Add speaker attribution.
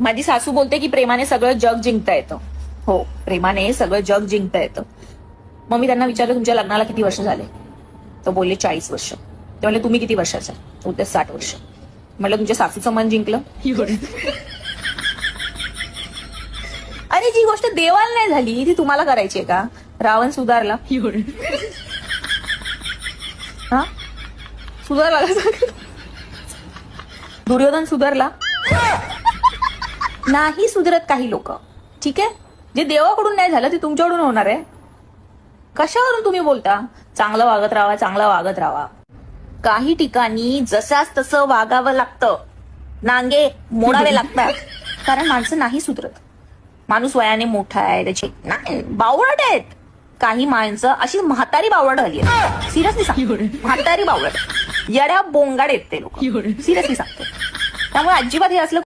Speaker 1: माझी सासू बोलते की प्रेमाने सगळं जग जिंकता येतं. हो, प्रेमाने सगळं जग जिंकता येतं. मग मी त्यांना विचारलं तुमच्या लग्नाला किती वर्ष झाले? तर बोलले 40 वर्ष. ते म्हणले तुम्ही किती वर्षाचा? बोलते 60 वर्ष. म्हटलं तुमच्या सासूचं मन जिंकलं? अरे जी गोष्ट देवाला नाही झाली ती तुम्हाला करायची आहे का? रावण सुधारला, हा सुधारला का? दुर्योधन सुधारला नाही? सुधरत काही लोक. ठीक आहे, जे देवाकडून नाही झालं ते तुमच्याकडून होणार आहे. कशावरून तुम्ही बोलता चांगलं वागत राहा, चांगलं वागत राहा? काही ठिकाणी जसाच तसं वागावं लागतं, नांगे मोडावे लागतात, कारण माणसं नाही सुधरत. माणूस वयाने मोठा आहे, त्याचे नाही बावळट आहेत. काही माणसं अशी म्हातारी बावळट झाली आहे. सिरियसली सांगतो, म्हातारी बावळट, येड्या बोंगाड आहेत ते लोक. सिरियसली सांगतो. त्यामुळे अजिबात हे असलं